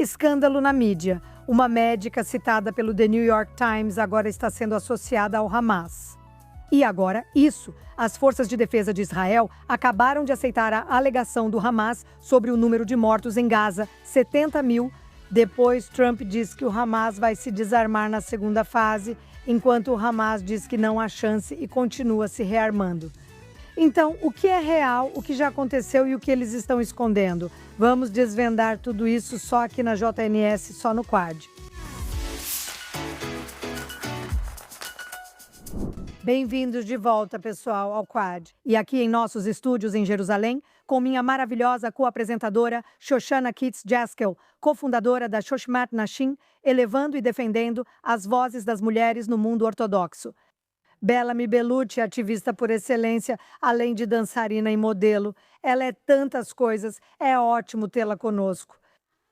Escândalo na mídia. Uma médica citada pelo The New York Times agora está sendo associada ao Hamas. E agora, as forças de defesa de Israel acabaram de aceitar a alegação do Hamas sobre o número de mortos em Gaza, 70 mil. Depois, Trump diz que o Hamas vai se desarmar na segunda fase, enquanto o Hamas diz que não há chance e continua se rearmando. Então, o que é real, o que já aconteceu e o que eles estão escondendo? Vamos desvendar tudo isso só aqui na JNS, só no Quad. Bem-vindos de volta, pessoal, ao Quad. E aqui em nossos estúdios em Jerusalém, com minha maravilhosa co-apresentadora Shoshana Kitz Jaskel, cofundadora da Shoshmat Nashim, elevando e defendendo as vozes das mulheres no mundo ortodoxo. Bellamy Bellucci, ativista por excelência, além de dançarina e modelo. Ela é tantas coisas, é ótimo tê-la conosco.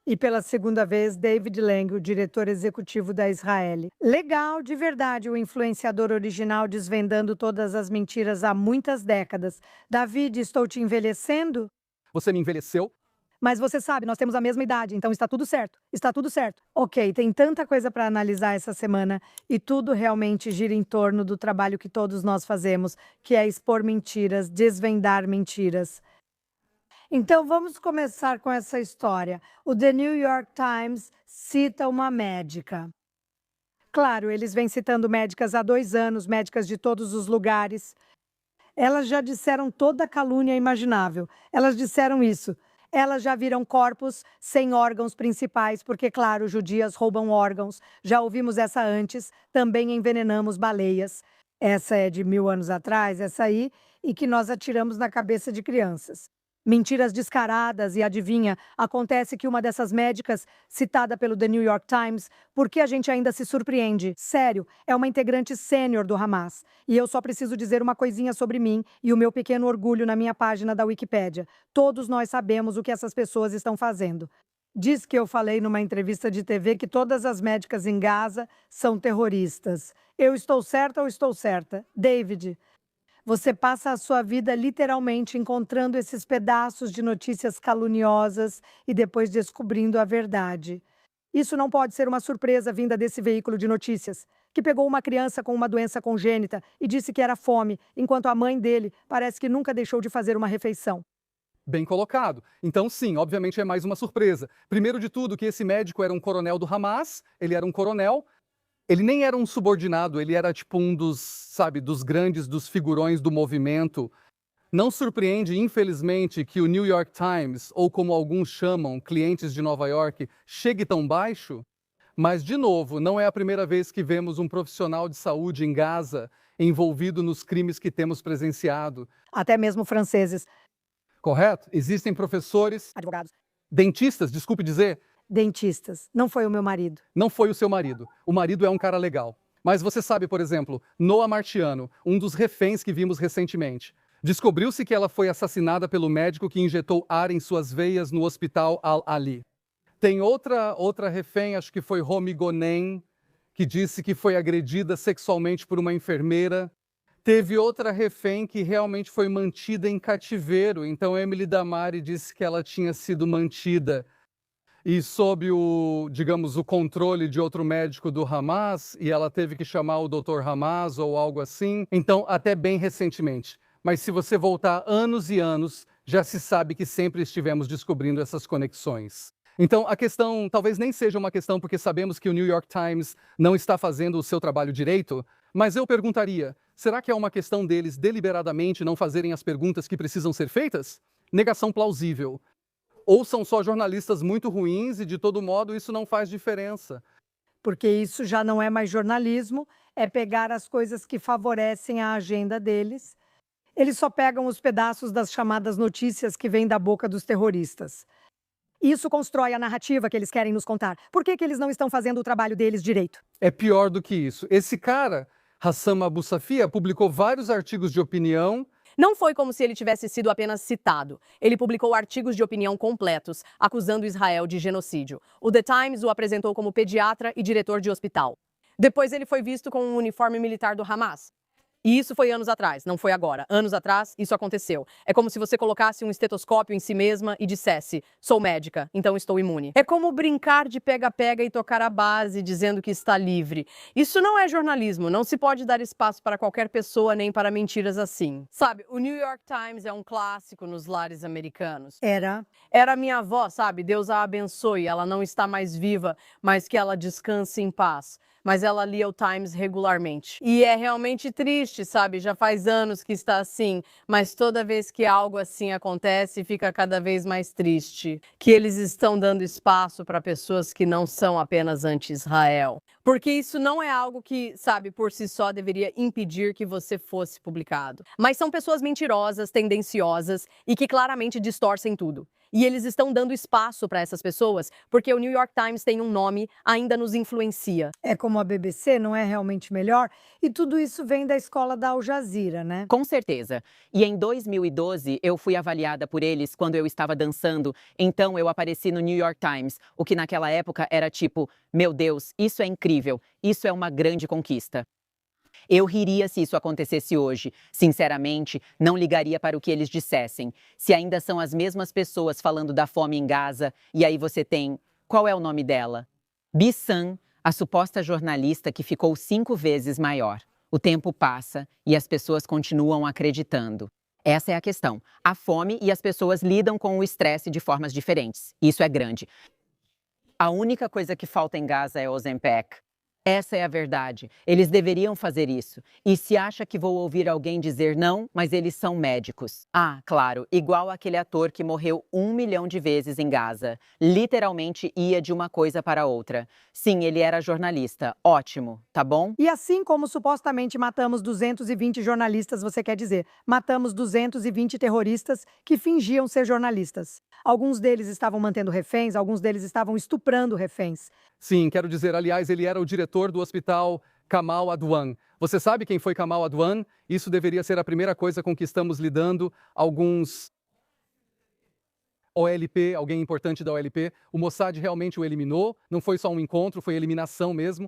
E pela segunda vez, David Lang, o diretor executivo da Israel. Legal, de verdade, o influenciador original desvendando todas as mentiras há muitas décadas. David, estou te envelhecendo? Você me envelheceu? Mas você sabe, nós temos a mesma idade, então está tudo certo. Está tudo certo. Ok, tem tanta coisa para analisar essa semana e tudo realmente gira em torno do trabalho que todos nós fazemos, que é expor mentiras, desvendar mentiras. Então vamos começar com essa história. O The New York Times cita uma médica. Claro, eles vêm citando médicas há 2 anos, médicas de todos os lugares. Elas já disseram toda a calúnia imaginável. Elas disseram isso. Elas já viram corpos sem órgãos principais, porque, claro, judias roubam órgãos. Já ouvimos essa antes, também envenenamos baleias. Essa é de 1000 anos atrás, essa aí, e que nós atiramos na cabeça de crianças. Mentiras descaradas e adivinha, acontece que uma dessas médicas, citada pelo The New York Times, por que a gente ainda se surpreende? Sério, é uma integrante sênior do Hamas. E eu só preciso dizer uma coisinha sobre mim e o meu pequeno orgulho na minha página da Wikipédia. Todos nós sabemos o que essas pessoas estão fazendo. Diz que eu falei numa entrevista de TV que todas as médicas em Gaza são terroristas. Eu estou certa ou estou certa? David, você passa a sua vida literalmente encontrando esses pedaços de notícias caluniosas e depois descobrindo a verdade. Isso não pode ser uma surpresa vinda desse veículo de notícias, que pegou uma criança com uma doença congênita e disse que era fome, enquanto a mãe dele parece que nunca deixou de fazer uma refeição. Bem colocado. Então, sim, obviamente é mais uma surpresa. Primeiro de tudo, que esse médico era um coronel do Hamas, ele era um coronel. Ele nem era um subordinado, ele era tipo um dos grandes, dos figurões do movimento. Não surpreende, infelizmente, que o New York Times, ou como alguns chamam, clientes de Nova York, chegue tão baixo. Mas, de novo, não é a primeira vez que vemos um profissional de saúde em Gaza envolvido nos crimes que temos presenciado. Até mesmo franceses. Correto? Existem professores, Advogados. dentistas, desculpe dizer. Dentistas. Não foi o meu marido. Não foi o seu marido. O marido é um cara legal. Mas você sabe, por exemplo, Noa Martiano, um dos reféns que vimos recentemente. Descobriu-se que ela foi assassinada pelo médico que injetou ar em suas veias no hospital Al-Ali. Tem outra refém, acho que foi Romi Gonen, que disse que foi agredida sexualmente por uma enfermeira. Teve outra refém que realmente foi mantida em cativeiro. Então Emily Damari disse que ela tinha sido mantida e sob o controle de outro médico do Hamas, e ela teve que chamar o Dr. Hamas ou algo assim, então até bem recentemente. Mas se você voltar anos e anos, já se sabe que sempre estivemos descobrindo essas conexões. Então a questão talvez nem seja uma questão porque sabemos que o New York Times não está fazendo o seu trabalho direito, mas eu perguntaria, será que é uma questão deles deliberadamente não fazerem as perguntas que precisam ser feitas? Negação plausível. Ou são só jornalistas muito ruins e, de todo modo, isso não faz diferença. Porque isso já não é mais jornalismo, é pegar as coisas que favorecem a agenda deles. Eles só pegam os pedaços das chamadas notícias que vêm da boca dos terroristas. Isso constrói a narrativa que eles querem nos contar. Por que eles não estão fazendo o trabalho deles direito? É pior do que isso. Esse cara, Hassam Abu Safia, publicou vários artigos de opinião. Não foi como se ele tivesse sido apenas citado. Ele publicou artigos de opinião completos, acusando Israel de genocídio. O The Times o apresentou como pediatra e diretor de hospital. Depois ele foi visto com um uniforme militar do Hamas. E isso foi anos atrás, não foi agora. Anos atrás, isso aconteceu. É como se você colocasse um estetoscópio em si mesma e dissesse: sou médica, então estou imune. É como brincar de pega-pega e tocar a base dizendo que está livre. Isso não é jornalismo, não se pode dar espaço para qualquer pessoa nem para mentiras assim. Sabe, o New York Times é um clássico nos lares americanos. Era minha avó, sabe? Deus a abençoe, ela não está mais viva, mas que ela descanse em paz. Mas ela lia o Times regularmente. E é realmente triste, sabe? Já faz anos que está assim, mas toda vez que algo assim acontece, fica cada vez mais triste. Que eles estão dando espaço para pessoas que não são apenas anti-Israel. Porque isso não é algo que, sabe, por si só deveria impedir que você fosse publicado. Mas são pessoas mentirosas, tendenciosas e que claramente distorcem tudo. E eles estão dando espaço para essas pessoas porque o New York Times tem um nome, ainda nos influencia. É como a BBC, não é realmente melhor? E tudo isso vem da escola da Al Jazeera, né? Com certeza. E em 2012, eu fui avaliada por eles quando eu estava dançando, então eu apareci no New York Times, o que naquela época era tipo, meu Deus, isso é incrível, isso é uma grande conquista. Eu riria se isso acontecesse hoje. Sinceramente, não ligaria para o que eles dissessem. Se ainda são as mesmas pessoas falando da fome em Gaza, e aí você tem... Qual é o nome dela? Bissam, a suposta jornalista que ficou 5 vezes maior. O tempo passa e as pessoas continuam acreditando. Essa é a questão. A fome e as pessoas lidam com o estresse de formas diferentes. Isso é grande. A única coisa que falta em Gaza é o Ozempic. Essa é a verdade. Eles deveriam fazer isso. E se acha que vou ouvir alguém dizer não, mas eles são médicos. Ah, claro, igual aquele ator que morreu 1 milhão de vezes em Gaza. Literalmente ia de uma coisa para outra. Sim, ele era jornalista. Ótimo, tá bom? E assim como supostamente matamos 220 jornalistas, você quer dizer, matamos 220 terroristas que fingiam ser jornalistas. Alguns deles estavam mantendo reféns, alguns deles estavam estuprando reféns. Sim, quero dizer, aliás, ele era o diretor do hospital Kamal Adwan. Você sabe quem foi Kamal Adwan? Isso deveria ser a primeira coisa com que estamos lidando. Alguns OLP, alguém importante da OLP, o Mossad realmente o eliminou, não foi só um encontro, foi eliminação mesmo.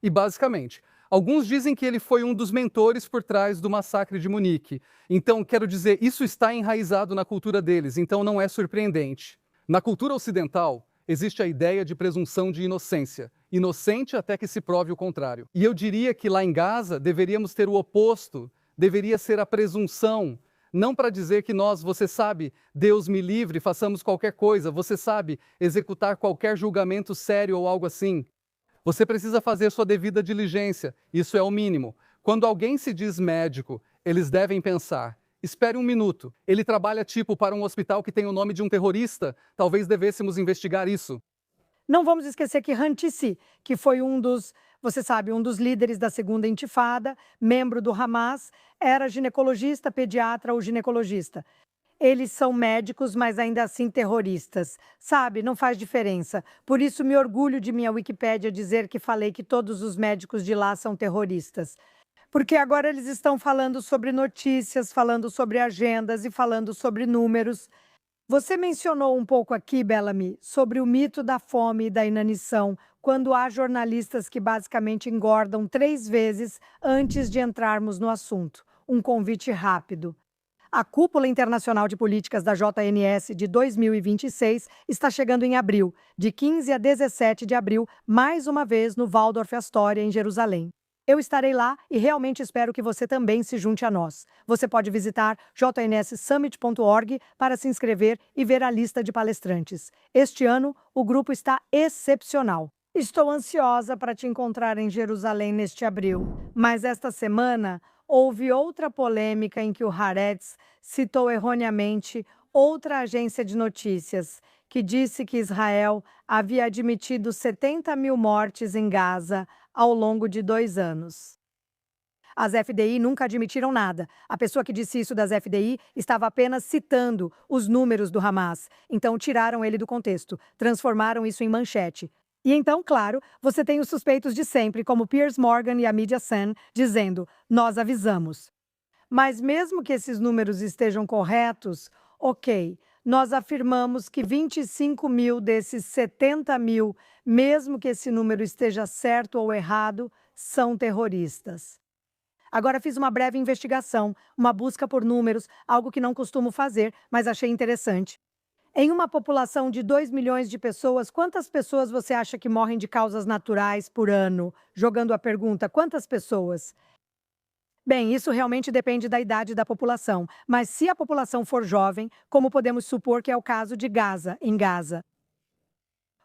E basicamente, alguns dizem que ele foi um dos mentores por trás do massacre de Munique. Então, quero dizer, isso está enraizado na cultura deles, então não é surpreendente. Na cultura ocidental, existe a ideia de presunção de inocência. Inocente até que se prove o contrário. E eu diria que lá em Gaza deveríamos ter o oposto. Deveria ser a presunção. Não para dizer que nós, você sabe, Deus me livre, façamos qualquer coisa, você sabe, executar qualquer julgamento sério ou algo assim. Você precisa fazer sua devida diligência. Isso é o mínimo. Quando alguém se diz médico, eles devem pensar: espere um minuto, ele trabalha tipo para um hospital que tem o nome de um terrorista? Talvez devêssemos investigar isso. Não vamos esquecer que Rantisi, que foi um dos, você sabe, um dos líderes da segunda intifada, membro do Hamas, era ginecologista, pediatra ou ginecologista. Eles são médicos, mas ainda assim terroristas. Sabe, não faz diferença. Por isso me orgulho de minha Wikipédia dizer que falei que todos os médicos de lá são terroristas. Porque agora eles estão falando sobre notícias, falando sobre agendas e falando sobre números. Você mencionou um pouco aqui, Bellamy, sobre o mito da fome e da inanição, quando há jornalistas que basicamente engordam 3 vezes antes de entrarmos no assunto. Um convite rápido. A Cúpula Internacional de Políticas da JNS de 2026 está chegando em abril, de 15 a 17 de abril, mais uma vez no Waldorf Astoria, em Jerusalém. Eu estarei lá e realmente espero que você também se junte a nós. Você pode visitar jnssummit.org para se inscrever e ver a lista de palestrantes. Este ano, o grupo está excepcional. Estou ansiosa para te encontrar em Jerusalém neste abril. Mas esta semana, houve outra polêmica em que o Haaretz citou erroneamente outra agência de notícias, que disse que Israel havia admitido 70 mil mortes em Gaza ao longo de 2 anos. As FDI nunca admitiram nada. A pessoa que disse isso das FDI estava apenas citando os números do Hamas. Então tiraram ele do contexto, transformaram isso em manchete. E então, claro, você tem os suspeitos de sempre, como Piers Morgan e a mídia Sun, dizendo: nós avisamos. Mas mesmo que esses números estejam corretos, ok, nós afirmamos que 25 mil desses 70 mil, mesmo que esse número esteja certo ou errado, são terroristas. Agora fiz uma breve investigação, uma busca por números, algo que não costumo fazer, mas achei interessante. Em uma população de 2 milhões de pessoas, quantas pessoas você acha que morrem de causas naturais por ano? Jogando a pergunta, quantas pessoas? Bem, isso realmente depende da idade da população, mas se a população for jovem, como podemos supor que é o caso de Gaza, em Gaza.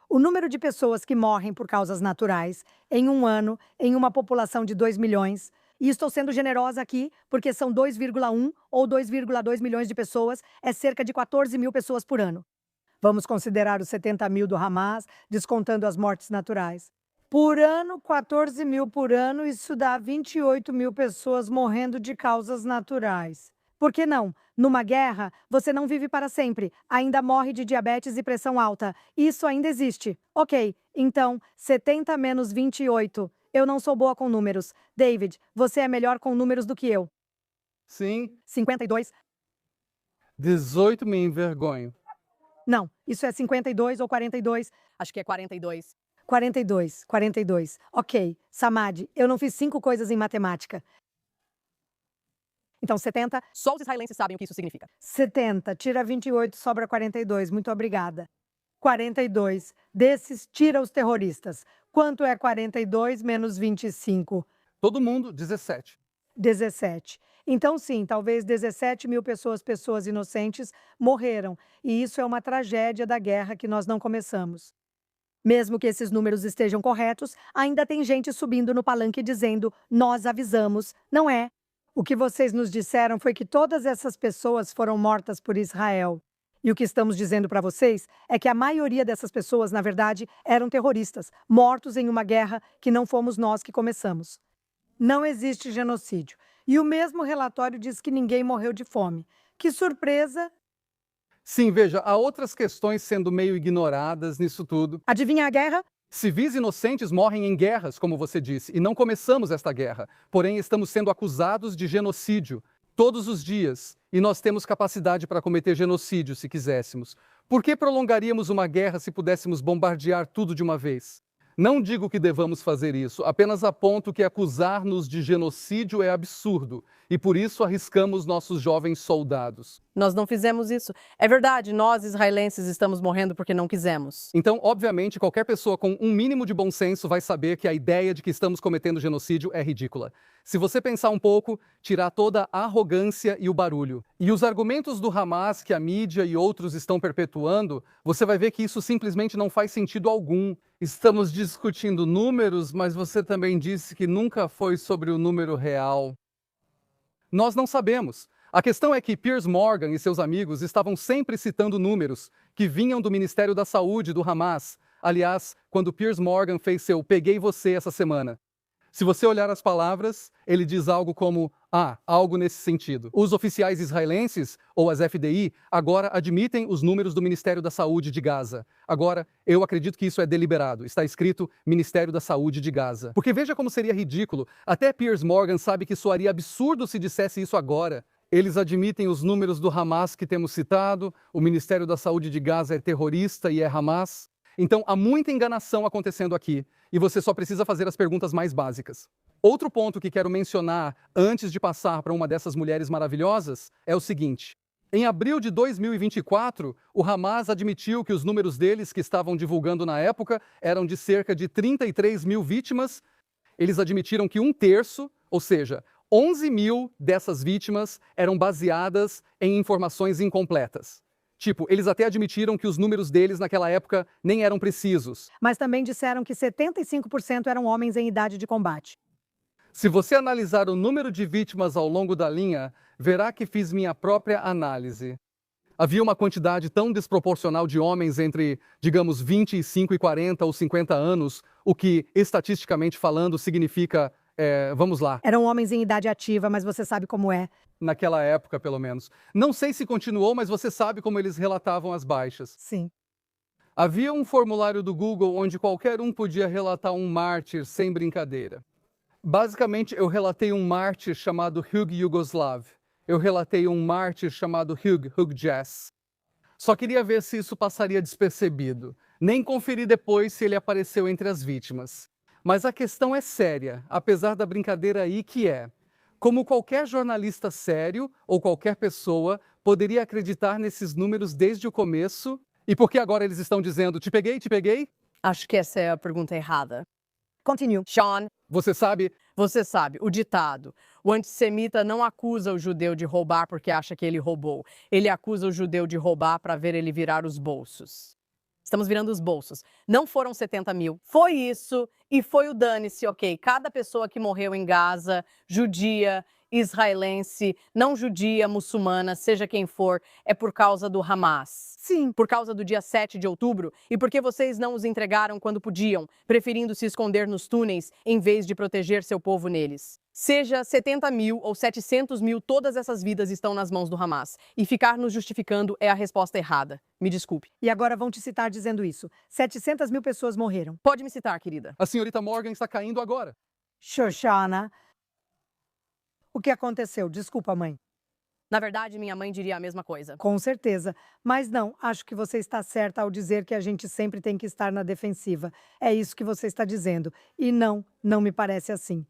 O número de pessoas que morrem por causas naturais em um ano, em uma população de 2 milhões, e estou sendo generosa aqui, porque são 2,1 ou 2,2 milhões de pessoas, é cerca de 14 mil pessoas por ano. Vamos considerar os 70 mil do Hamas, descontando as mortes naturais. Por ano, 14 mil por ano, isso dá 28 mil pessoas morrendo de causas naturais. Por que não? Numa guerra, você não vive para sempre, ainda morre de diabetes e pressão alta. Isso ainda existe. Ok, então, 70 menos 28. Eu não sou boa com números. David, você é melhor com números do que eu. Sim, 52? 18 me envergonho. Não, isso é 52 ou 42? Acho que é 42. 42, 42. Ok, Samad, eu não fiz 5 coisas em matemática. Então, 70, Só os israelenses sabem o que isso significa. 70, tira 28, sobra 42. Muito obrigada. 42. Desses, tira os terroristas. Quanto é 42 menos 25? Todo mundo, 17. 17. Então, sim, talvez 17 mil pessoas inocentes, morreram. E isso é uma tragédia da guerra que nós não começamos. Mesmo que esses números estejam corretos, ainda tem gente subindo no palanque dizendo: nós avisamos. Não é. O que vocês nos disseram foi que todas essas pessoas foram mortas por Israel. E o que estamos dizendo para vocês é que a maioria dessas pessoas, na verdade, eram terroristas, mortos em uma guerra que não fomos nós que começamos. Não existe genocídio. E o mesmo relatório diz que ninguém morreu de fome. Que surpresa! Sim, veja, há outras questões sendo meio ignoradas nisso tudo. Adivinha a guerra? Civis inocentes morrem em guerras, como você disse, e não começamos esta guerra. Porém, estamos sendo acusados de genocídio todos os dias, e nós temos capacidade para cometer genocídio se quiséssemos. Por que prolongaríamos uma guerra se pudéssemos bombardear tudo de uma vez? Não digo que devamos fazer isso, apenas aponto que acusar-nos de genocídio é absurdo, e por isso arriscamos nossos jovens soldados. Nós não fizemos isso. É verdade, nós israelenses estamos morrendo porque não quisemos. Então, obviamente, qualquer pessoa com um mínimo de bom senso vai saber que a ideia de que estamos cometendo genocídio é ridícula. Se você pensar um pouco, tirar toda a arrogância e o barulho. E os argumentos do Hamas que a mídia e outros estão perpetuando, você vai ver que isso simplesmente não faz sentido algum. Estamos discutindo números, mas você também disse que nunca foi sobre o número real. Nós não sabemos. A questão é que Piers Morgan e seus amigos estavam sempre citando números que vinham do Ministério da Saúde do Hamas. Aliás, quando Piers Morgan fez seu "peguei você" essa semana. Se você olhar as palavras, ele diz algo como algo nesse sentido. Os oficiais israelenses, ou as FDI, agora admitem os números do Ministério da Saúde de Gaza. Agora, eu acredito que isso é deliberado. Está escrito Ministério da Saúde de Gaza. Porque veja como seria ridículo. Até Piers Morgan sabe que soaria absurdo se dissesse isso agora. Eles admitem os números do Hamas que temos citado, o Ministério da Saúde de Gaza é terrorista e é Hamas. Então, há muita enganação acontecendo aqui, e você só precisa fazer as perguntas mais básicas. Outro ponto que quero mencionar antes de passar para uma dessas mulheres maravilhosas é o seguinte. Em abril de 2024, o Hamas admitiu que os números deles que estavam divulgando na época eram de cerca de 33 mil vítimas. Eles admitiram que 1/3, ou seja, 11 mil dessas vítimas eram baseadas em informações incompletas. Tipo, eles até admitiram que os números deles naquela época nem eram precisos. Mas também disseram que 75% eram homens em idade de combate. Se você analisar o número de vítimas ao longo da linha, verá que fiz minha própria análise. Havia uma quantidade tão desproporcional de homens entre, digamos, 25 e 40 ou 50 anos, o que, estatisticamente falando, significa, vamos lá, Eram homens em idade ativa, mas você sabe como é. naquela época, pelo menos. Não sei se continuou, mas você sabe como eles relatavam as baixas. Sim. Havia um formulário do Google onde qualquer um podia relatar um mártir sem brincadeira. Basicamente, eu relatei um mártir chamado Hugh Yugoslav. Eu relatei um mártir chamado Hugh Jess. Só queria ver se isso passaria despercebido. Nem conferi depois se ele apareceu entre as vítimas. Mas a questão é séria, apesar da brincadeira aí que é: Como qualquer jornalista sério ou qualquer pessoa poderia acreditar nesses números desde o começo? E por que agora eles estão dizendo, te peguei, te peguei? Acho que essa é a pergunta errada. Continue. Sean, Você sabe, você sabe, o ditado. O antissemita não acusa o judeu de roubar porque acha que ele roubou. Ele acusa o judeu de roubar para ver ele virar os bolsos. Estamos virando os bolsos. Não foram 70 mil. Foi isso e foi o dane-se, ok? Cada pessoa que morreu em Gaza, judia, israelense, não judia, muçulmana, seja quem for, é por causa do Hamas. Sim. Por causa do dia 7 de outubro e porque vocês não os entregaram quando podiam, preferindo se esconder nos túneis em vez de proteger seu povo neles. Seja 70 mil ou 700 mil, todas essas vidas estão nas mãos do Hamas. E ficar nos justificando é a resposta errada. Me desculpe. E agora vão te citar dizendo isso. 700 mil pessoas morreram. Pode me citar, querida. a senhorita Morgan está caindo agora. Shoshana. O que aconteceu? Desculpa, mãe. Na verdade, minha mãe diria a mesma coisa. Com certeza. Mas não, acho que você está certa ao dizer que a gente sempre tem que estar na defensiva. É isso que você está dizendo. E não me parece assim.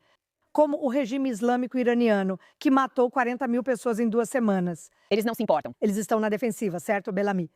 Como o regime islâmico iraniano, que matou 40 mil pessoas em 2 semanas. Eles não se importam. Eles estão na defensiva, certo, Bellamy?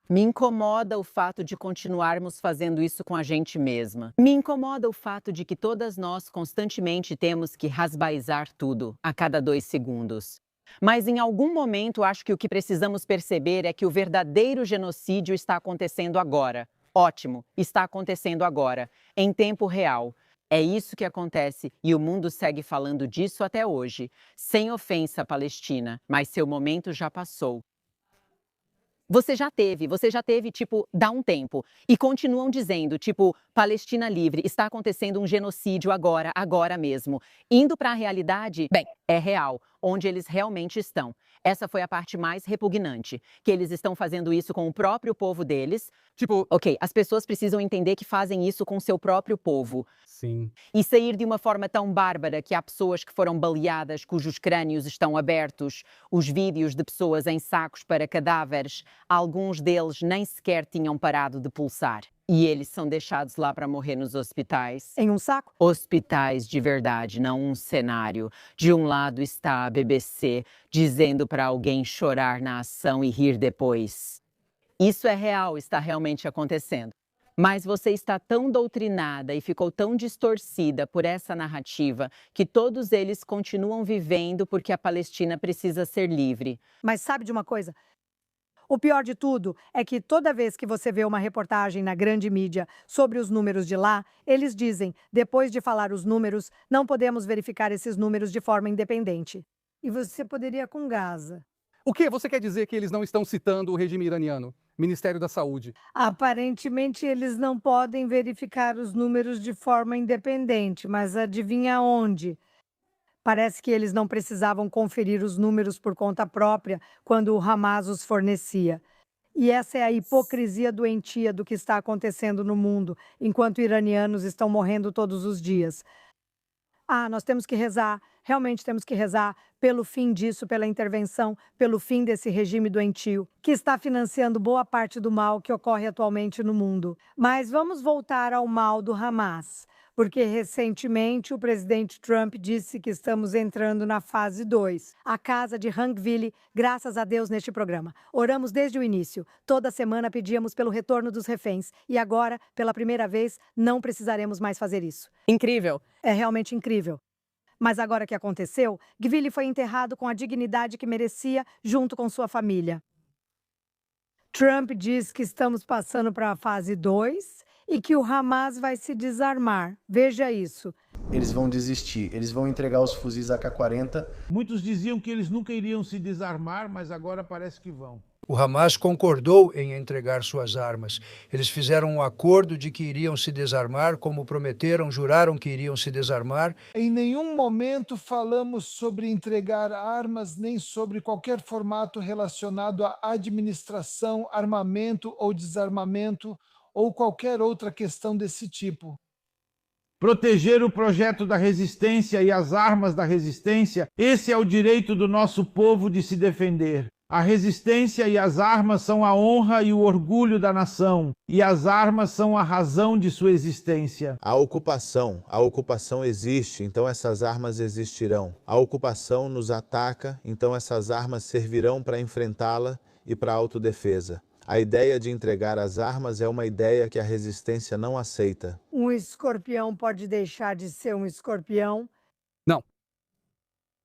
Me incomoda o fato de continuarmos fazendo isso com a gente mesma. Me incomoda o fato de que todas nós constantemente temos que rasbaizar tudo a cada 2 segundos. Mas em algum momento acho que o que precisamos perceber é que o verdadeiro genocídio está acontecendo agora. Ótimo, está acontecendo agora, em tempo real. É isso que acontece e o mundo segue falando disso até hoje. Sem ofensa, Palestina, mas seu momento já passou. Você já teve, tipo, dá um tempo. E continuam dizendo, tipo, Palestina livre, está acontecendo um genocídio agora mesmo. Indo para a realidade, bem, é real, onde eles realmente estão. Essa foi a parte mais repugnante, que eles estão fazendo isso com o próprio povo deles. Tipo, Ok, as pessoas precisam entender que fazem isso com seu próprio povo. sim. E sair de uma forma tão bárbara que há pessoas que foram baleadas cujos crânios estão abertos, os vídeos de pessoas em sacos para cadáveres, alguns deles nem sequer tinham parado de pulsar. E eles são deixados lá para morrer nos hospitais. Em um saco? Hospitais de verdade, não um cenário. De um lado está a BBC dizendo para alguém chorar na ação e rir depois. Isso é real, está realmente acontecendo. Mas você está tão doutrinada e ficou tão distorcida por essa narrativa que todos eles continuam vivendo porque a Palestina precisa ser livre. Mas sabe de uma coisa? O pior de tudo é que toda vez que você vê uma reportagem na grande mídia sobre os números de lá, eles dizem, depois de falar os números, não podemos verificar esses números de forma independente. E você poderia com Gaza. O que? Você quer dizer que eles não estão citando o regime iraniano? Ministério da Saúde. Aparentemente, eles não podem verificar os números de forma independente, mas adivinha onde? Parece que eles não precisavam conferir os números por conta própria quando o Hamas os fornecia. E essa é a hipocrisia doentia do que está acontecendo no mundo, enquanto iranianos estão morrendo todos os dias. Nós temos que rezar, realmente temos que rezar pelo fim disso, pela intervenção, pelo fim desse regime doentio, que está financiando boa parte do mal que ocorre atualmente no mundo. Mas vamos voltar ao mal do Hamas, porque recentemente o presidente Trump disse que estamos entrando na fase 2. A casa de Hangvili, graças a Deus neste programa. Oramos desde o início. Toda semana pedíamos pelo retorno dos reféns. E agora, pela primeira vez, não precisaremos mais fazer isso. Incrível. É realmente incrível. Mas agora que aconteceu, Gvili foi enterrado com a dignidade que merecia, junto com sua família. Trump diz que estamos passando para a fase 2 e que o Hamas vai se desarmar. Veja isso. Eles vão desistir, eles vão entregar os fuzis AK-40. Muitos diziam que eles nunca iriam se desarmar, mas agora parece que vão. O Hamas concordou em entregar suas armas. Eles fizeram um acordo de que iriam se desarmar, como prometeram, juraram que iriam se desarmar. Em nenhum momento falamos sobre entregar armas, nem sobre qualquer formato relacionado à administração, armamento ou desarmamento, ou qualquer outra questão desse tipo. Proteger o projeto da resistência e as armas da resistência, esse é o direito do nosso povo de se defender. A resistência e as armas são a honra e o orgulho da nação, e as armas são a razão de sua existência. A ocupação existe, então essas armas existirão. A ocupação nos ataca, então essas armas servirão para enfrentá-la e para a autodefesa. A ideia de entregar as armas é uma ideia que a resistência não aceita. Um escorpião pode deixar de ser um escorpião? Não.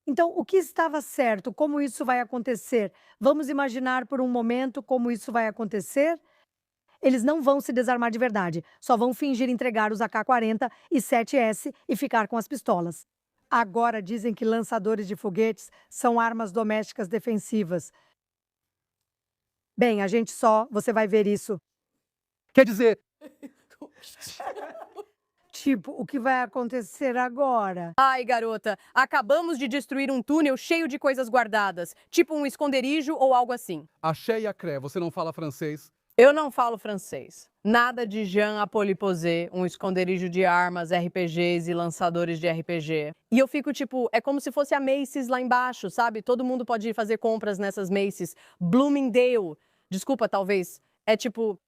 Então, o que estava certo? Como isso vai acontecer? Vamos imaginar por um momento como isso vai acontecer? Eles não vão se desarmar de verdade, só vão fingir entregar os AK-40 e 7S e ficar com as pistolas. Agora dizem que lançadores de foguetes são armas domésticas defensivas. Bem, você vai ver isso. Quer dizer, Tipo, o que vai acontecer agora? Ai, garota, acabamos de destruir um túnel cheio de coisas guardadas, tipo um esconderijo ou algo assim. axé e acré, você não fala francês? Eu não falo francês. Nada de Jean Apoliposé, um esconderijo de armas, RPGs e lançadores de RPG. E eu fico tipo, é como se fosse a Macy's lá embaixo, sabe? Todo mundo pode ir fazer compras nessas Macy's. Bloomingdale. Desculpa, talvez. É tipo...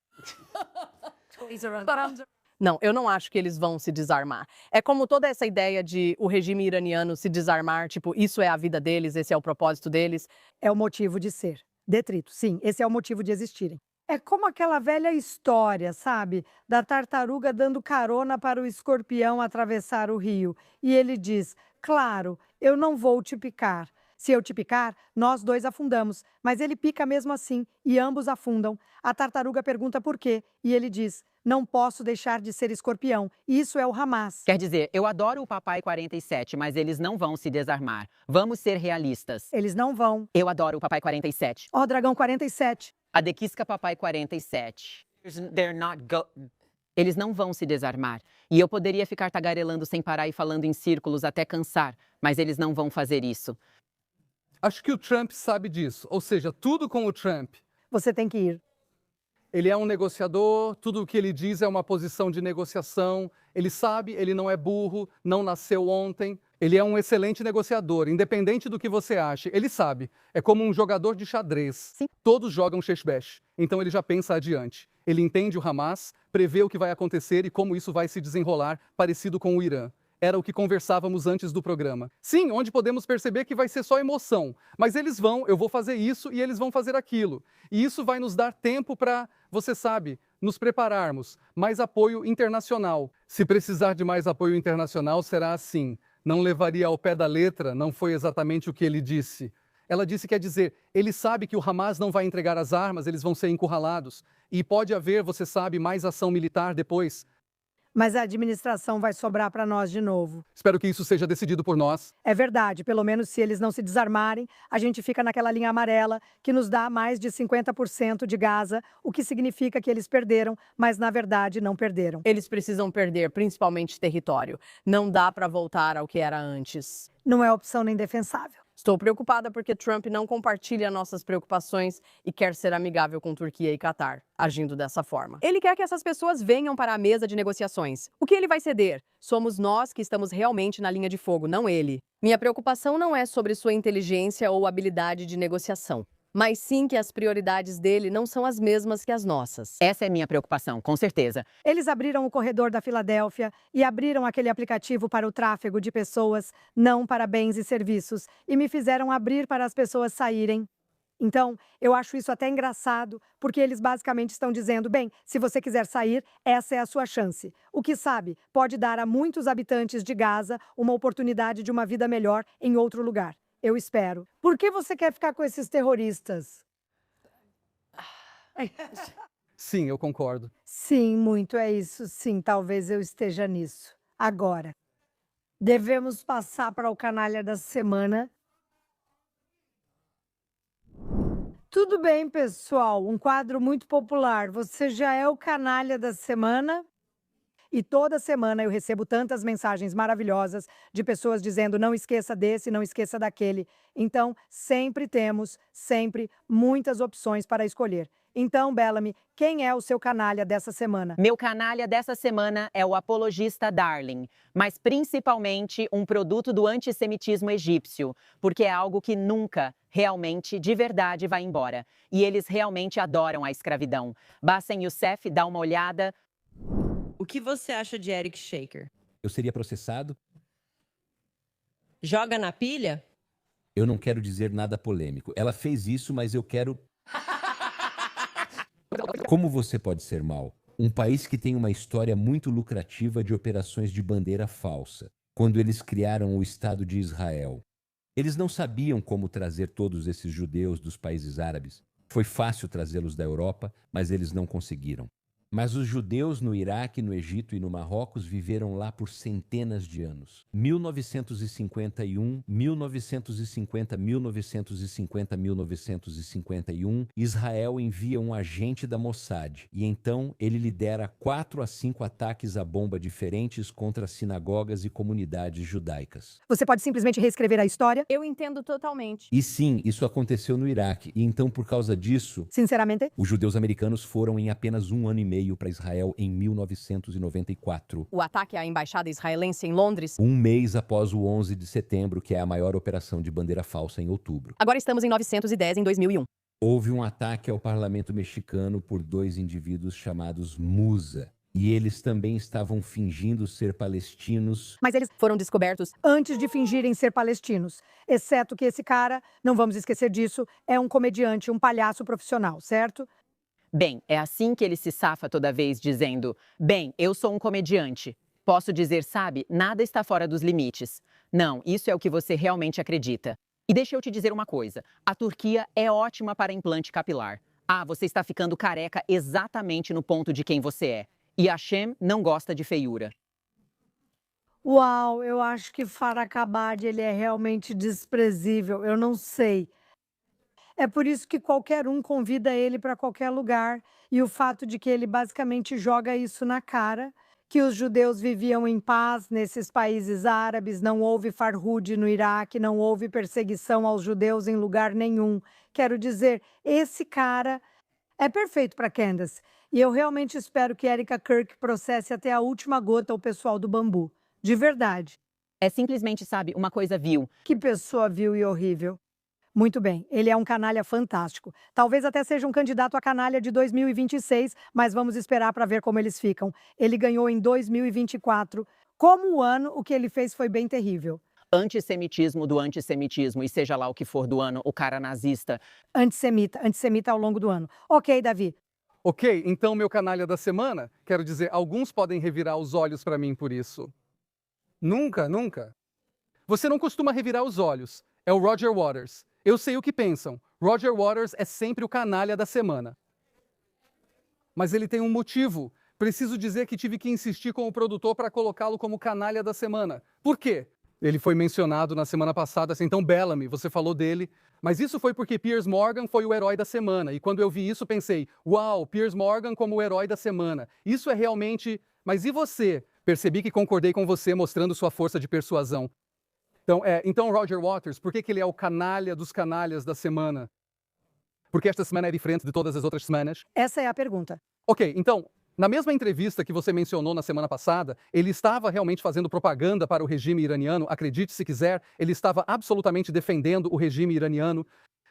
Não, eu não acho que eles vão se desarmar. É como toda essa ideia de o regime iraniano se desarmar, tipo, isso é a vida deles, esse é o propósito deles. É o motivo de ser. Detrito, sim, esse é o motivo de existirem. É como aquela velha história, sabe? Da tartaruga dando carona para o escorpião atravessar o rio. E ele diz, claro, eu não vou te picar. Se eu te picar, nós dois afundamos. Mas ele pica mesmo assim, e ambos afundam. A tartaruga pergunta por quê, e ele diz, não posso deixar de ser escorpião. Isso é o Hamas. Quer dizer, eu adoro o Papai 47, mas eles não vão se desarmar. Vamos ser realistas. Eles não vão. Eu adoro o Papai 47. Ó, Dragão 47. A Dequisca Papai 47. Eles não vão se desarmar. E eu poderia ficar tagarelando sem parar e falando em círculos até cansar, mas eles não vão fazer isso. Acho que o Trump sabe disso, ou seja, tudo com o Trump. Você tem que ir. Ele é um negociador, tudo o que ele diz é uma posição de negociação. Ele sabe, ele não é burro, não nasceu ontem. Ele é um excelente negociador, independente do que você ache. Ele sabe. É como um jogador de xadrez. Sim. Todos jogam cheshbesh, então ele já pensa adiante. Ele entende o Hamas, prevê o que vai acontecer e como isso vai se desenrolar, parecido com o Irã. Era o que conversávamos antes do programa. Sim, onde podemos perceber que vai ser só emoção. Mas eles vão, eu vou fazer isso e eles vão fazer aquilo. E isso vai nos dar tempo para, você sabe, nos prepararmos. Mais apoio internacional. Se precisar de mais apoio internacional, será assim. Não levaria ao pé da letra, não foi exatamente o que ele disse. Ela disse, quer dizer, ele sabe que o Hamas não vai entregar as armas, eles vão ser encurralados. E pode haver, você sabe, mais ação militar depois. Mas a administração vai sobrar para nós de novo. Espero que isso seja decidido por nós. É verdade, pelo menos se eles não se desarmarem, a gente fica naquela linha amarela que nos dá mais de 50% de Gaza, o que significa que eles perderam, mas na verdade não perderam. Eles precisam perder, principalmente território. Não dá para voltar ao que era antes. Não é opção nem defensável. Estou preocupada porque Trump não compartilha nossas preocupações e quer ser amigável com Turquia e Catar, agindo dessa forma. Ele quer que essas pessoas venham para a mesa de negociações. O que ele vai ceder? Somos nós que estamos realmente na linha de fogo, não ele. Minha preocupação não é sobre sua inteligência ou habilidade de negociação, mas sim que as prioridades dele não são as mesmas que as nossas. Essa é minha preocupação, com certeza. Eles abriram o corredor da Filadélfia e abriram aquele aplicativo para o tráfego de pessoas, não para bens e serviços, e me fizeram abrir para as pessoas saírem. Então, eu acho isso até engraçado, porque eles basicamente estão dizendo, bem, se você quiser sair, essa é a sua chance. O que sabe, pode dar a muitos habitantes de Gaza uma oportunidade de uma vida melhor em outro lugar. Eu espero. Por que você quer ficar com esses terroristas? Sim, eu concordo. Sim, muito é isso. Sim, talvez eu esteja nisso. Agora, devemos passar para o canalha da semana. Tudo bem, pessoal. Um quadro muito popular. Você já é o canalha da semana? E toda semana eu recebo tantas mensagens maravilhosas de pessoas dizendo não esqueça desse, não esqueça daquele. Então, sempre temos, muitas opções para escolher. Então, Bellamy, quem é o seu canalha dessa semana? Meu canalha dessa semana é o apologista Darling, mas principalmente um produto do antissemitismo egípcio, porque é algo que nunca, realmente, de verdade vai embora. E eles realmente adoram a escravidão. Bassem Youssef dá uma olhada. O que você acha de Eric Shaker? Eu seria processado? Joga na pilha? Eu não quero dizer nada polêmico. Ela fez isso, mas eu quero... Como você pode ser mau? Um país que tem uma história muito lucrativa de operações de bandeira falsa, quando eles criaram o Estado de Israel. Eles não sabiam como trazer todos esses judeus dos países árabes. Foi fácil trazê-los da Europa, mas eles não conseguiram. Mas os judeus no Iraque, no Egito e no Marrocos viveram lá por centenas de anos. 1951, 1950, 1950, 1951, Israel envia um agente da Mossad e então ele lidera 4 a 5 ataques à bomba diferentes contra sinagogas e comunidades judaicas. Você pode simplesmente reescrever a história? Eu entendo totalmente. E sim, isso aconteceu no Iraque e então por causa disso, Sinceramente? os judeus americanos foram em apenas 1 ano e meio para Israel em 1994. O ataque à embaixada israelense em Londres. Um mês após o 11 de setembro, que é a maior operação de bandeira falsa em outubro. Agora estamos em 910, em 2001. Houve um ataque ao parlamento mexicano por 2 indivíduos chamados Musa. E eles também estavam fingindo ser palestinos. Mas eles foram descobertos antes de fingirem ser palestinos. Exceto que esse cara, não vamos esquecer disso, é um comediante, um palhaço profissional, certo? Bem, é assim que ele se safa toda vez dizendo: bem, eu sou um comediante. Posso dizer, sabe, nada está fora dos limites. Não, isso é o que você realmente acredita. E deixa eu te dizer uma coisa. A Turquia é ótima para implante capilar. Ah, você está ficando careca exatamente no ponto de quem você é. E Hashem não gosta de feiura. Uau, eu acho que Farhakabad, ele é realmente desprezível, eu não sei. É por isso que qualquer um convida ele para qualquer lugar. E o fato de que ele basicamente joga isso na cara, que os judeus viviam em paz nesses países árabes, não houve Farhud no Iraque, não houve perseguição aos judeus em lugar nenhum. Quero dizer, esse cara é perfeito para Candace. E eu realmente espero que Erika Kirk processe até a última gota o pessoal do Bambu. De verdade. É simplesmente, sabe, uma coisa vil. Que pessoa vil e horrível. Muito bem, ele é um canalha fantástico. Talvez até seja um candidato a canalha de 2026, mas vamos esperar para ver como eles ficam. Ele ganhou em 2024. Como o ano, o que ele fez foi bem terrível. Antissemitismo do antissemitismo, e seja lá o que for do ano, o cara nazista. Antissemita ao longo do ano. Ok, Davi. Ok, então meu canalha da semana, quero dizer, alguns podem revirar os olhos para mim por isso. Nunca, nunca. Você não costuma revirar os olhos. É o Roger Waters. Eu sei o que pensam. Roger Waters é sempre o canalha da semana. Mas ele tem um motivo. Preciso dizer que tive que insistir com o produtor para colocá-lo como canalha da semana. Por quê? Ele foi mencionado na semana passada, assim, então Bellamy, você falou dele. Mas isso foi porque Piers Morgan foi o herói da semana. E quando eu vi isso, pensei, uau, Piers Morgan como o herói da semana. Isso é realmente... Mas e você? Percebi que concordei com você, mostrando sua força de persuasão. Então, Roger Waters, por que ele é o canalha dos canalhas da semana? Porque esta semana é diferente de todas as outras semanas? Essa é a pergunta. Ok, então, na mesma entrevista que você mencionou na semana passada, ele estava realmente fazendo propaganda para o regime iraniano, acredite se quiser, ele estava absolutamente defendendo o regime iraniano.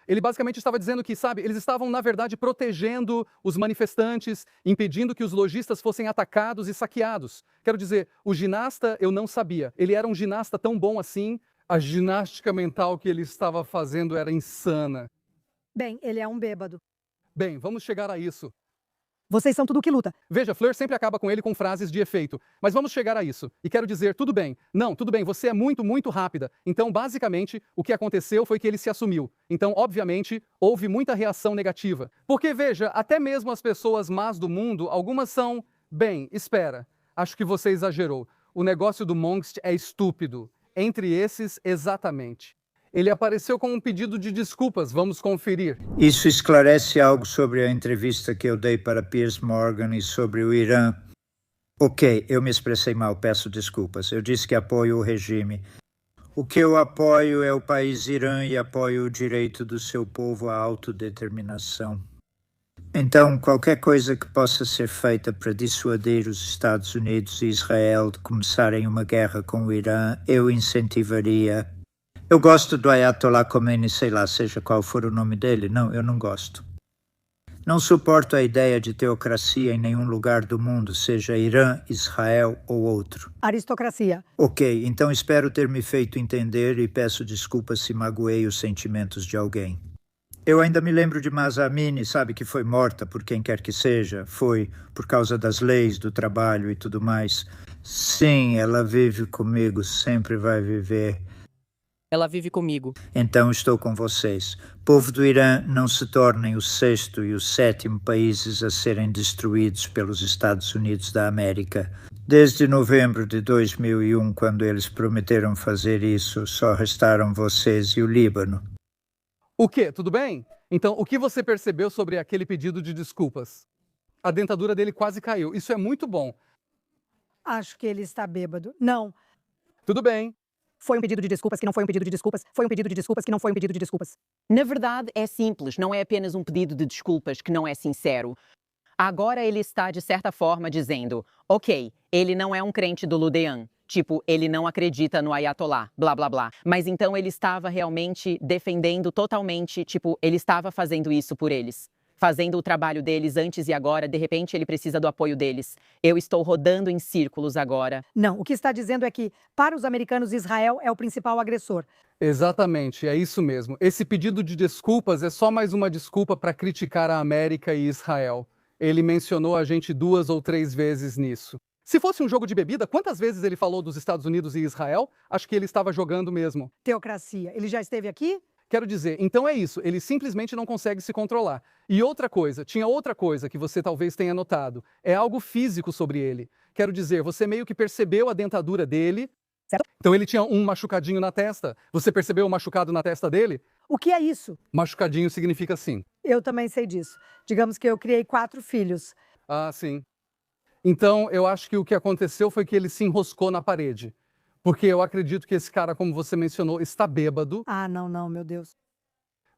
Ele basicamente estava dizendo que, sabe, eles estavam, na verdade, protegendo os manifestantes, impedindo que os lojistas fossem atacados e saqueados. Quero dizer, o ginasta eu não sabia. Ele era um ginasta tão bom assim, a ginástica mental que ele estava fazendo era insana. Bem, ele é um bêbado. Bem, vamos chegar a isso. Vocês são tudo que luta. Veja, Fleur sempre acaba com ele com frases de efeito. Mas vamos chegar a isso. E quero dizer, tudo bem. Não, tudo bem, você é muito, muito rápida. Então, basicamente, o que aconteceu foi que ele se assumiu. Então, obviamente, houve muita reação negativa. Porque, veja, até mesmo as pessoas más do mundo, algumas são... Bem, espera. Acho que você exagerou. O negócio do Mongst é estúpido. Entre esses, exatamente. Ele apareceu com um pedido de desculpas, vamos conferir. Isso esclarece algo sobre a entrevista que eu dei para Piers Morgan e sobre o Irã. Ok, eu me expressei mal, peço desculpas. Eu disse que apoio o regime. O que eu apoio é o país Irã e apoio o direito do seu povo à autodeterminação. Então, qualquer coisa que possa ser feita para dissuadir os Estados Unidos e Israel de começarem uma guerra com o Irã, eu incentivaria. Eu gosto do Ayatollah Khomeini, sei lá, seja qual for o nome dele. Não, eu não gosto. Não suporto a ideia de teocracia em nenhum lugar do mundo, seja Irã, Israel ou outro. Aristocracia. Ok, então espero ter me feito entender e peço desculpas se magoei os sentimentos de alguém. Eu ainda me lembro de Mahsa Amini, sabe, que foi morta por quem quer que seja. Foi por causa das leis, do trabalho e tudo mais. Sim, ela vive comigo, sempre vai viver. Ela vive comigo. Então estou com vocês. Povo do Irã, não se tornem o 6º e o 7º países a serem destruídos pelos Estados Unidos da América. Desde novembro de 2001, quando eles prometeram fazer isso, só restaram vocês e o Líbano. O quê? Tudo bem? Então, o que você percebeu sobre aquele pedido de desculpas? A dentadura dele quase caiu. Isso é muito bom. Acho que ele está bêbado. Não. Tudo bem. Foi um pedido de desculpas que não foi um pedido de desculpas. Foi um pedido de desculpas que não foi um pedido de desculpas. Na verdade, é simples, não é apenas um pedido de desculpas que não é sincero. Agora ele está, de certa forma, dizendo, ok, ele não é um crente do Ludean. Tipo, ele não acredita no Ayatollah, blá, blá, blá. Mas então ele estava realmente defendendo totalmente, tipo, ele estava fazendo isso por eles. Fazendo o trabalho deles antes e agora, de repente ele precisa do apoio deles. Eu estou rodando em círculos agora. Não, o que está dizendo é que, para os americanos, Israel é o principal agressor. Exatamente, é isso mesmo. Esse pedido de desculpas é só mais uma desculpa para criticar a América e Israel. Ele mencionou a gente 2 ou 3 vezes nisso. Se fosse um jogo de bebida, quantas vezes ele falou dos Estados Unidos e Israel? Acho que ele estava jogando mesmo. Teocracia. Ele já esteve aqui? Quero dizer, então é isso, ele simplesmente não consegue se controlar. E outra coisa, tinha outra coisa que você talvez tenha notado. É algo físico sobre ele. Quero dizer, você meio que percebeu a dentadura dele. Certo? Então ele tinha um machucadinho na testa. Você percebeu o machucado na testa dele? O que é isso? Machucadinho significa assim. Eu também sei disso. Digamos que eu criei 4 filhos. Ah, sim. Então, eu acho que o que aconteceu foi que ele se enroscou na parede. Porque eu acredito que esse cara, como você mencionou, está bêbado. Ah, não, meu Deus.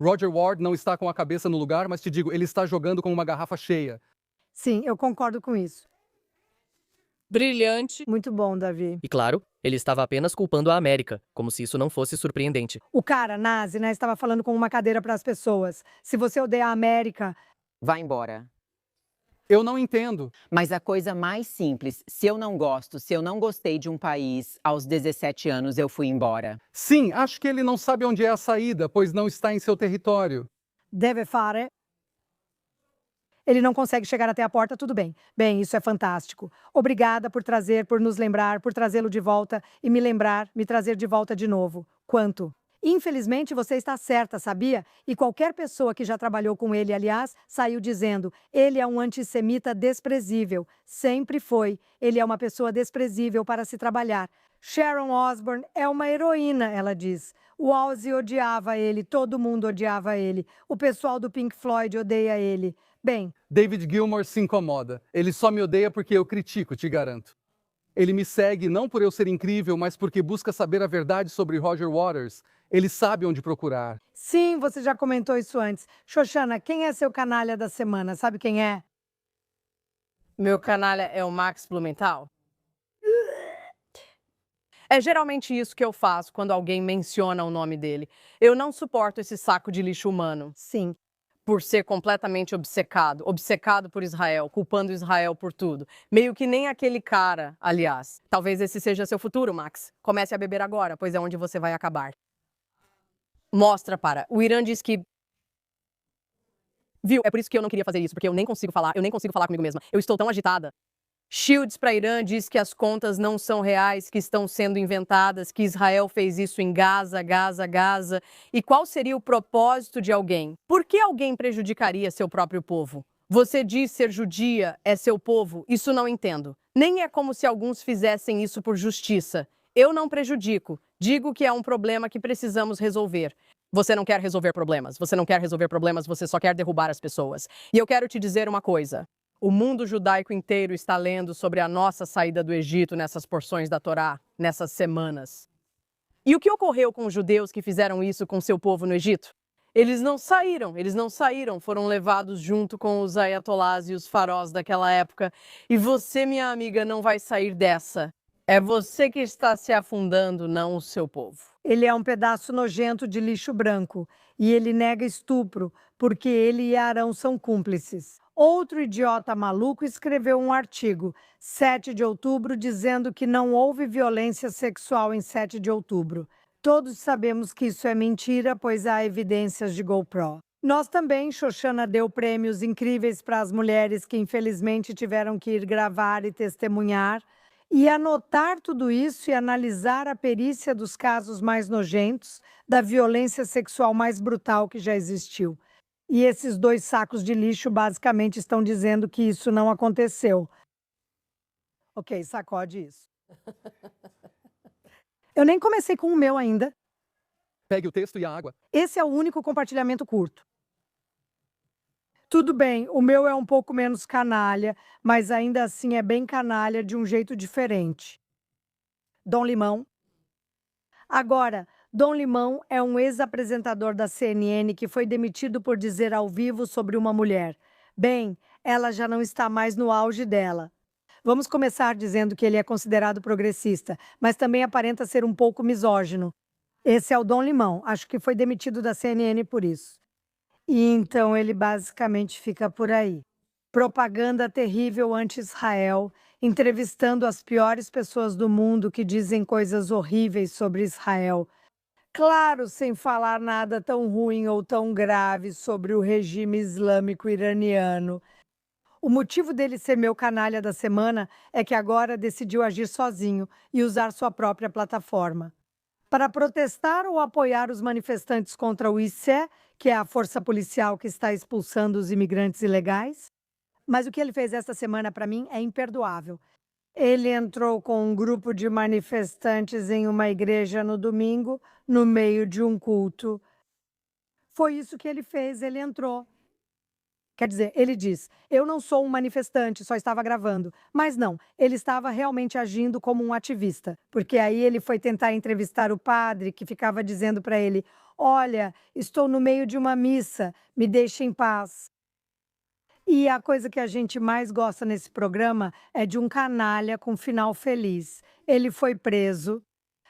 Roger Ward não está com a cabeça no lugar, mas te digo, ele está jogando com uma garrafa cheia. Sim, eu concordo com isso. Brilhante. Muito bom, Davi. E claro, ele estava apenas culpando a América, como se isso não fosse surpreendente. O cara, nazi, né, estava falando com uma cadeira para as pessoas. Se você odeia a América... Vai embora. Eu não entendo. Mas a coisa mais simples, se eu não gosto, se eu não gostei de um país, aos 17 anos eu fui embora. Sim, acho que ele não sabe onde é a saída, pois não está em seu território. Deve fare. Ele não consegue chegar até a porta, tudo bem. Bem, isso é fantástico. Obrigada por trazer, por nos lembrar, por trazê-lo de volta e me trazer de volta de novo. Quanto? Infelizmente, você está certa, sabia? E qualquer pessoa que já trabalhou com ele, aliás, saiu dizendo: ele é um antissemita desprezível. Sempre foi. Ele é uma pessoa desprezível para se trabalhar. Sharon Osbourne é uma heroína, ela diz. O Ozzy odiava ele, todo mundo odiava ele. O pessoal do Pink Floyd odeia ele. Bem... David Gilmour se incomoda. Ele só me odeia porque eu critico, te garanto. Ele me segue não por eu ser incrível, mas porque busca saber a verdade sobre Roger Waters. Ele sabe onde procurar. Sim, você já comentou isso antes. Xoxana, quem é seu canalha da semana? Sabe quem é? Meu canalha é o Max Blumenthal. É geralmente isso que eu faço quando alguém menciona o nome dele. Eu não suporto esse saco de lixo humano. Sim. Por ser completamente obcecado por Israel, culpando Israel por tudo. Meio que nem aquele cara, aliás. Talvez esse seja seu futuro, Max. Comece a beber agora, pois é onde você vai acabar. Mostra para. O Irã diz que... Viu? É por isso que eu não queria fazer isso, porque eu nem consigo falar comigo mesma. Eu estou tão agitada. Shields para Irã diz que as contas não são reais, que estão sendo inventadas, que Israel fez isso em Gaza. E qual seria o propósito de alguém? Por que alguém prejudicaria seu próprio povo? Você diz ser judia, é seu povo? Isso não entendo. Nem é como se alguns fizessem isso por justiça. Eu não prejudico. Digo que é um problema que precisamos resolver. Você não quer resolver problemas. Você só quer derrubar as pessoas. E eu quero te dizer uma coisa. O mundo judaico inteiro está lendo sobre a nossa saída do Egito nessas porções da Torá, nessas semanas. E o que ocorreu com os judeus que fizeram isso com seu povo no Egito? Eles não saíram, foram levados junto com os ayatolás e os farós daquela época. E você, minha amiga, não vai sair dessa. É você que está se afundando, não o seu povo. Ele é um pedaço nojento de lixo branco e ele nega estupro, porque ele e Arão são cúmplices. Outro idiota maluco escreveu um artigo, 7 de outubro, dizendo que não houve violência sexual em 7 de outubro. Todos sabemos que isso é mentira, pois há evidências de GoPro. Nós também, Xoxana deu prêmios incríveis para as mulheres que infelizmente tiveram que ir gravar e testemunhar. E anotar tudo isso e analisar a perícia dos casos mais nojentos, da violência sexual mais brutal que já existiu. E esses 2 sacos de lixo basicamente estão dizendo que isso não aconteceu. Ok, sacode isso. Eu nem comecei com o meu ainda. Pegue o texto e a água. Esse é o único compartilhamento curto. Tudo bem, o meu é um pouco menos canalha, mas ainda assim é bem canalha de um jeito diferente. Dom Limão. Agora, Dom Limão é um ex-apresentador da CNN que foi demitido por dizer ao vivo sobre uma mulher. Bem, ela já não está mais no auge dela. Vamos começar dizendo que ele é considerado progressista, mas também aparenta ser um pouco misógino. Esse é o Dom Limão, acho que foi demitido da CNN por isso. E então ele basicamente fica por aí. Propaganda terrível anti-Israel, entrevistando as piores pessoas do mundo que dizem coisas horríveis sobre Israel. Claro, sem falar nada tão ruim ou tão grave sobre o regime islâmico iraniano. O motivo dele ser meu canalha da semana é que agora decidiu agir sozinho e usar sua própria plataforma. Para protestar ou apoiar os manifestantes contra o ICE, que é a força policial que está expulsando os imigrantes ilegais. Mas o que ele fez esta semana para mim é imperdoável. Ele entrou com um grupo de manifestantes em uma igreja no domingo, no meio de um culto. Foi isso que ele fez, ele entrou. Quer dizer, ele diz, eu não sou um manifestante, só estava gravando. Mas não, ele estava realmente agindo como um ativista. Porque aí ele foi tentar entrevistar o padre, que ficava dizendo para ele, olha, estou no meio de uma missa, me deixe em paz. E a coisa que a gente mais gosta nesse programa é de um canalha com final feliz. Ele foi preso.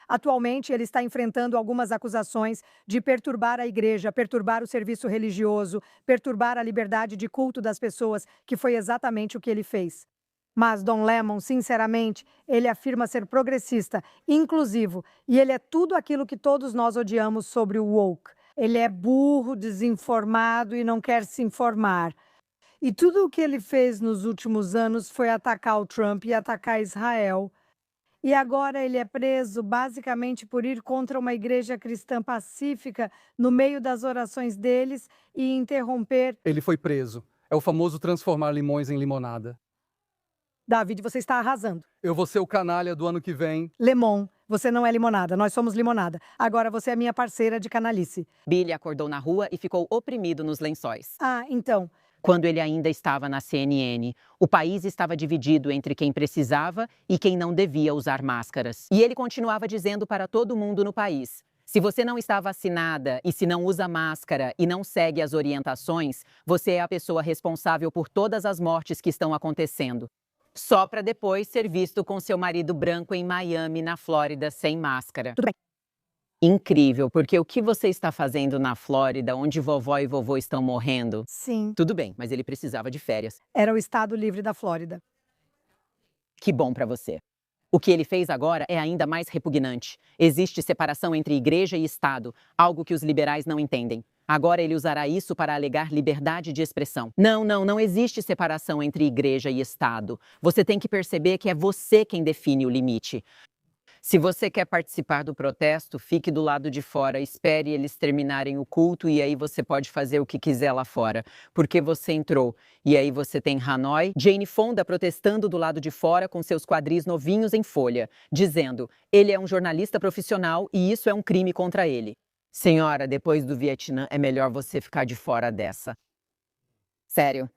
Atualmente, ele está enfrentando algumas acusações de perturbar a igreja, perturbar o serviço religioso, perturbar a liberdade de culto das pessoas, que foi exatamente o que ele fez. Mas Don Lemon, sinceramente, ele afirma ser progressista, inclusivo, e ele é tudo aquilo que todos nós odiamos sobre o woke. Ele é burro, desinformado e não quer se informar. E tudo o que ele fez nos últimos anos foi atacar o Trump e atacar Israel. E agora ele é preso basicamente por ir contra uma igreja cristã pacífica no meio das orações deles e interromper. Ele foi preso. É o famoso transformar limões em limonada. David, você está arrasando. Eu vou ser o canalha do ano que vem. Lemon, você não é limonada, nós somos limonada. Agora você é minha parceira de canalice. Billy acordou na rua e ficou oprimido nos lençóis. Ah, então. Quando ele ainda estava na CNN, o país estava dividido entre quem precisava e quem não devia usar máscaras. E ele continuava dizendo para todo mundo no país, se você não está vacinada e se não usa máscara e não segue as orientações, você é a pessoa responsável por todas as mortes que estão acontecendo. Só para depois ser visto com seu marido branco em Miami, na Flórida, sem máscara. Tudo bem. Incrível, porque o que você está fazendo na Flórida, onde vovó e vovô estão morrendo? Sim. Tudo bem, mas ele precisava de férias. Era o Estado Livre da Flórida. Que bom para você. O que ele fez agora é ainda mais repugnante. Existe separação entre igreja e Estado, algo que os liberais não entendem. Agora ele usará isso para alegar liberdade de expressão. Não existe separação entre igreja e Estado. Você tem que perceber que é você quem define o limite. Se você quer participar do protesto, fique do lado de fora, espere eles terminarem o culto e aí você pode fazer o que quiser lá fora, porque você entrou. E aí você tem Hanoi, Jane Fonda protestando do lado de fora com seus quadris novinhos em folha, dizendo, ele é um jornalista profissional e isso é um crime contra ele. Senhora, depois do Vietnã é melhor você ficar de fora dessa. Sério.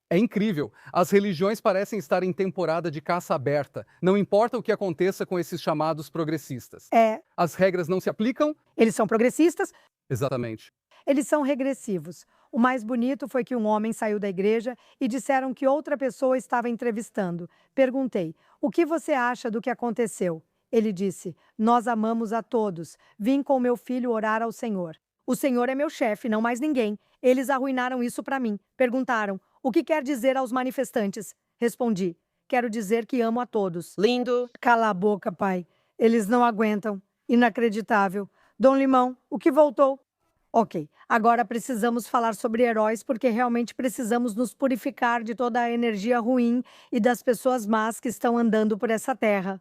É incrível. As religiões parecem estar em temporada de caça aberta. Não importa o que aconteça com esses chamados progressistas. É. As regras não se aplicam. Eles são progressistas. Exatamente. Eles são regressivos. O mais bonito foi que um homem saiu da igreja e disseram que outra pessoa estava entrevistando. Perguntei: o que você acha do que aconteceu? Ele disse: nós amamos a todos. Vim com meu filho orar ao Senhor. O Senhor é meu chefe, não mais ninguém. Eles arruinaram isso para mim. Perguntaram: o que quer dizer aos manifestantes? Respondi: quero dizer que amo a todos. Lindo. Cala a boca, pai. Eles não aguentam. Inacreditável. Dom Limão, o que voltou? Ok, agora precisamos falar sobre heróis porque realmente precisamos nos purificar de toda a energia ruim e das pessoas más que estão andando por essa terra.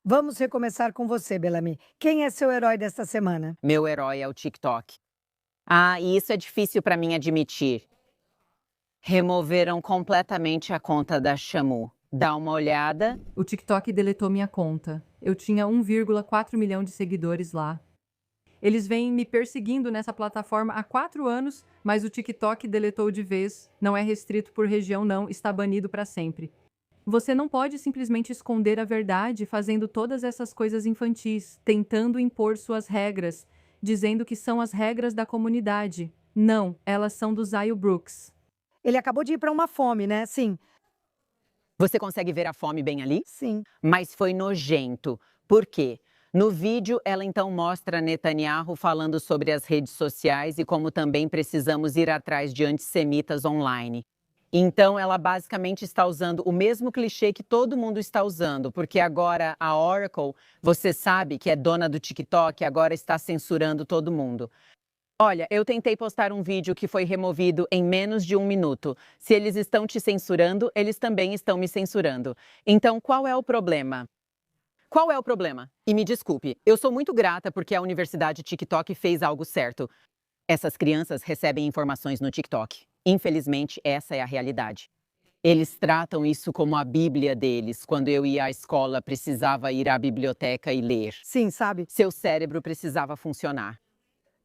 Vamos recomeçar com você, Bellamy. Quem é seu herói desta semana? Meu herói é o TikTok. Ah, e isso é difícil para mim admitir. Removeram completamente a conta da Shamu. Dá uma olhada. O TikTok deletou minha conta. Eu tinha 1,4 milhão de seguidores lá. Eles vêm me perseguindo nessa plataforma há 4 anos, mas o TikTok deletou de vez. Não é restrito por região, não. Está banido para sempre. Você não pode simplesmente esconder a verdade fazendo todas essas coisas infantis, tentando impor suas regras, dizendo que são as regras da comunidade. Não, elas são do Zayo Brooks. Ele acabou de ir para uma fome, né? Sim. Você consegue ver a fome bem ali? Sim. Mas foi nojento. Por quê? No vídeo, ela então mostra Netanyahu falando sobre as redes sociais e como também precisamos ir atrás de antissemitas online. Então, ela basicamente está usando o mesmo clichê que todo mundo está usando, porque agora a Oracle, você sabe que é dona do TikTok, agora está censurando todo mundo. Olha, eu tentei postar um vídeo que foi removido em menos de 1 minuto. Se eles estão te censurando, eles também estão me censurando. Então, qual é o problema? Qual é o problema? E me desculpe, eu sou muito grata porque a Universidade TikTok fez algo certo. Essas crianças recebem informações no TikTok. Infelizmente, essa é a realidade. Eles tratam isso como a Bíblia deles. Quando eu ia à escola, precisava ir à biblioteca e ler. Sim, sabe? Seu cérebro precisava funcionar.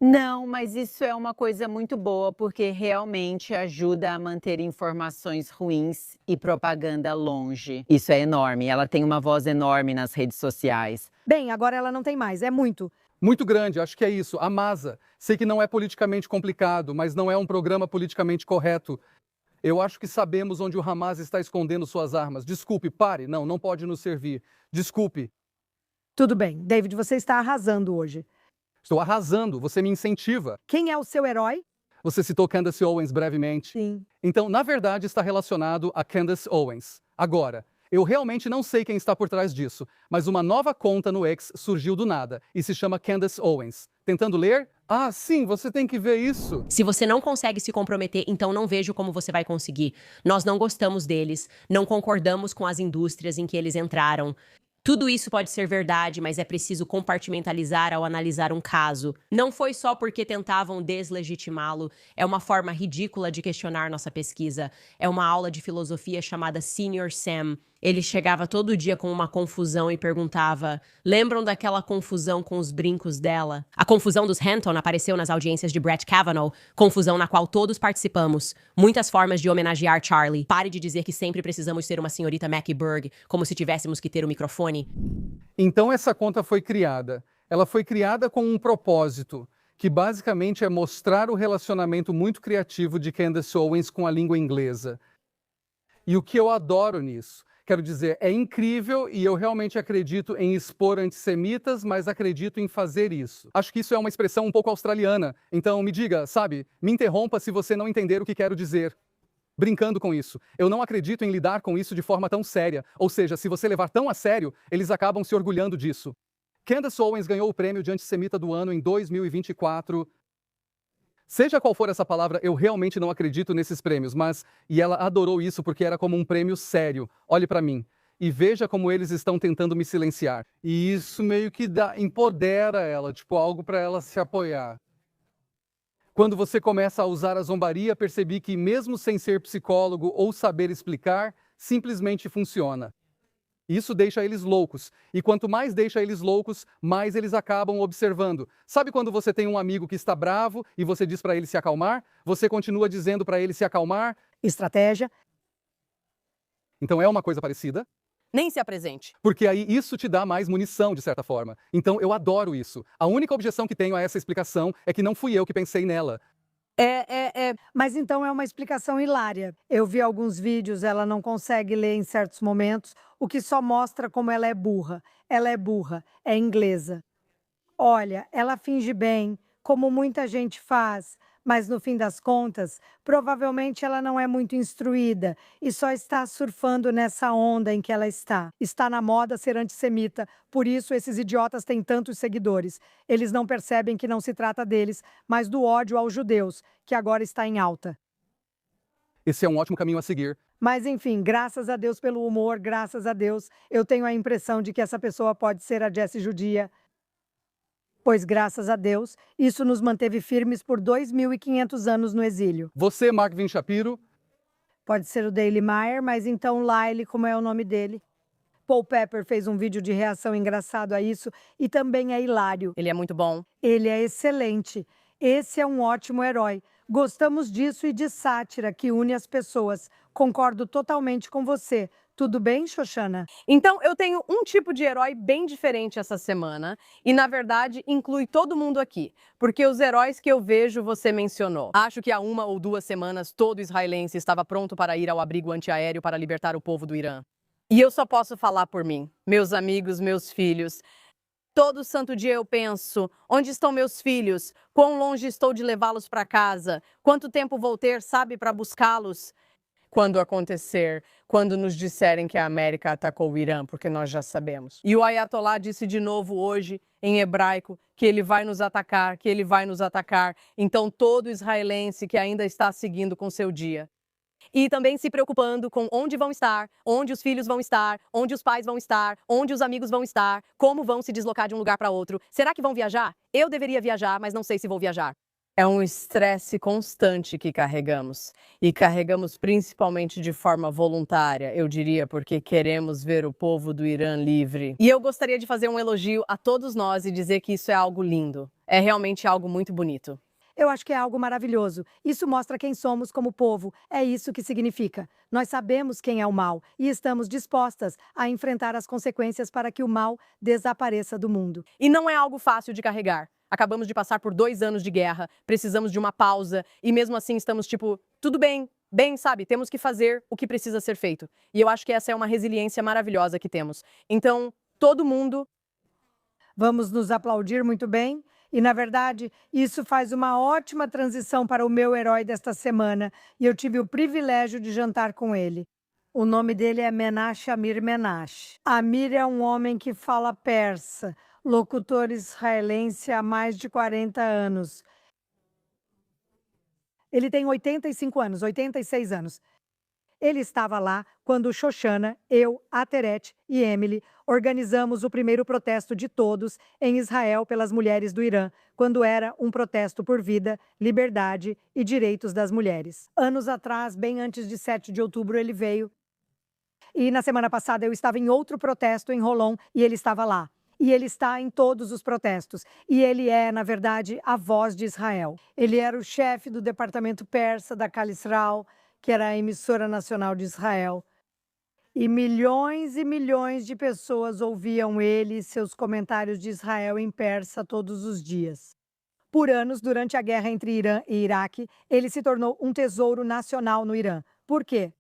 Não, mas isso é uma coisa muito boa porque realmente ajuda a manter informações ruins e propaganda longe. Isso é enorme, ela tem uma voz enorme nas redes sociais. Bem, agora ela não tem mais, é muito. Muito grande, acho que é isso. A Masa. Sei que não é politicamente complicado, mas não é um programa politicamente correto. Eu acho que sabemos onde o Hamas está escondendo suas armas. Desculpe, pare. Não pode nos servir. Desculpe. Tudo bem, David, você está arrasando hoje. Estou arrasando, você me incentiva. Quem é o seu herói? Você citou Candace Owens brevemente. Sim. Então, na verdade, está relacionado a Candace Owens. Agora, eu realmente não sei quem está por trás disso, mas uma nova conta no X surgiu do nada e se chama Candace Owens. Tentando ler? Ah, sim, você tem que ver isso. Se você não consegue se comprometer, então não vejo como você vai conseguir. Nós não gostamos deles, não concordamos com as indústrias em que eles entraram. Tudo isso pode ser verdade, mas é preciso compartimentalizar ao analisar um caso. Não foi só porque tentavam deslegitimá-lo. É uma forma ridícula de questionar nossa pesquisa. É uma aula de filosofia chamada Senior Sam. Ele chegava todo dia com uma confusão e perguntava: lembram daquela confusão com os brincos dela? A confusão dos Hampton apareceu nas audiências de Brett Kavanaugh, confusão na qual todos participamos. Muitas formas de homenagear Charlie. Pare de dizer que sempre precisamos ser uma senhorita McBurg, como se tivéssemos que ter o microfone. Então essa conta foi criada. Ela foi criada com um propósito, que basicamente é mostrar o relacionamento muito criativo de Candace Owens com a língua inglesa. E o que eu adoro nisso? Quero dizer, é incrível e eu realmente acredito em expor antissemitas, mas acredito em fazer isso. Acho que isso é uma expressão um pouco australiana. Então me diga, sabe, me interrompa se você não entender o que quero dizer. Brincando com isso. Eu não acredito em lidar com isso de forma tão séria. Ou seja, se você levar tão a sério, eles acabam se orgulhando disso. Candace Owens ganhou o prêmio de antissemita do ano em 2024. Seja qual for essa palavra, eu realmente não acredito nesses prêmios, e ela adorou isso porque era como um prêmio sério. Olhe para mim e veja como eles estão tentando me silenciar. E isso meio que empodera ela, tipo algo para ela se apoiar. Quando você começa a usar a zombaria, percebi que mesmo sem ser psicólogo ou saber explicar, simplesmente funciona. Isso deixa eles loucos. E quanto mais deixa eles loucos, mais eles acabam observando. Sabe quando você tem um amigo que está bravo e você diz para ele se acalmar? Você continua dizendo para ele se acalmar? Estratégia. Então é uma coisa parecida? Nem se apresente. Porque aí isso te dá mais munição, de certa forma. Então eu adoro isso. A única objeção que tenho a essa explicação é que não fui eu que pensei nela. Mas então é uma explicação hilária. Eu vi alguns vídeos, ela não consegue ler em certos momentos, o que só mostra como ela é burra. Ela é burra, é inglesa. Olha, ela finge bem, como muita gente faz, mas no fim das contas, provavelmente ela não é muito instruída e só está surfando nessa onda em que ela está. Está na moda ser antissemita, por isso esses idiotas têm tantos seguidores. Eles não percebem que não se trata deles, mas do ódio aos judeus, que agora está em alta. Esse é um ótimo caminho a seguir. Mas enfim, graças a Deus pelo humor, graças a Deus, eu tenho a impressão de que essa pessoa pode ser a Jessie judia. Pois, graças a Deus, isso nos manteve firmes por 2.500 anos no exílio. Você, Mark Vin Shapiro? Pode ser o Daily Meyer, mas então Lyle, como é o nome dele? Paul Pepper fez um vídeo de reação engraçado a isso e também é hilário. Ele é muito bom. Ele é excelente. Esse é um ótimo herói. Gostamos disso e de sátira que une as pessoas. Concordo totalmente com você. Tudo bem, Xoxana? Então, eu tenho um tipo de herói bem diferente essa semana e, na verdade, inclui todo mundo aqui, porque os heróis que eu vejo você mencionou. Acho que há 1 ou 2 semanas todo israelense estava pronto para ir ao abrigo antiaéreo para libertar o povo do Irã. E eu só posso falar por mim, meus amigos, meus filhos. Todo santo dia eu penso, onde estão meus filhos? Quão longe estou de levá-los para casa? Quanto tempo vou ter, sabe, para buscá-los? Quando acontecer, quando nos disserem que a América atacou o Irã, porque nós já sabemos. E o Ayatollah disse de novo hoje, em hebraico, que ele vai nos atacar, que ele vai nos atacar. Então todo israelense que ainda está seguindo com seu dia. E também se preocupando com onde vão estar, onde os filhos vão estar, onde os pais vão estar, onde os amigos vão estar, como vão se deslocar de um lugar para outro. Será que vão viajar? Eu deveria viajar, mas não sei se vou viajar. É um estresse constante que carregamos. E carregamos principalmente de forma voluntária, eu diria, porque queremos ver o povo do Irã livre. E eu gostaria de fazer um elogio a todos nós e dizer que isso é algo lindo. É realmente algo muito bonito. Eu acho que é algo maravilhoso. Isso mostra quem somos como povo. É isso que significa. Nós sabemos quem é o mal e estamos dispostas a enfrentar as consequências para que o mal desapareça do mundo. E não é algo fácil de carregar. Acabamos de passar por 2 anos de guerra, precisamos de uma pausa e mesmo assim estamos tipo, tudo bem, sabe, temos que fazer o que precisa ser feito. E eu acho que essa é uma resiliência maravilhosa que temos. Então, todo mundo... Vamos nos aplaudir muito bem? E, na verdade, isso faz uma ótima transição para o meu herói desta semana e eu tive o privilégio de jantar com ele. O nome dele é Menashe Amir Menashe. Amir é um homem que fala persa, locutor israelense há mais de 40 anos. Ele tem 86 anos. Ele estava lá quando Xoxana, eu, Ateret e Emily organizamos o primeiro protesto de todos em Israel pelas mulheres do Irã, quando era um protesto por vida, liberdade e direitos das mulheres. Anos atrás, bem antes de 7 de outubro, ele veio. E na semana passada eu estava em outro protesto em Holon e ele estava lá. E ele está em todos os protestos. E ele é, na verdade, a voz de Israel. Ele era o chefe do departamento persa da Kal Israel, que era a emissora nacional de Israel. E milhões de pessoas ouviam ele e seus comentários de Israel em persa todos os dias. Por anos, durante a guerra entre Irã e Iraque, ele se tornou um tesouro nacional no Irã. Por quê?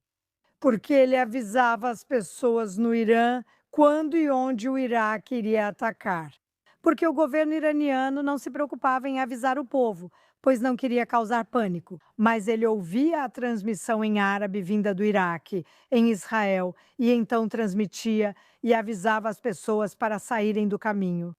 Porque ele avisava as pessoas no Irã quando e onde o Iraque iria atacar. Porque o governo iraniano não se preocupava em avisar o povo, pois não queria causar pânico. Mas ele ouvia a transmissão em árabe vinda do Iraque, em Israel, e então transmitia e avisava as pessoas para saírem do caminho.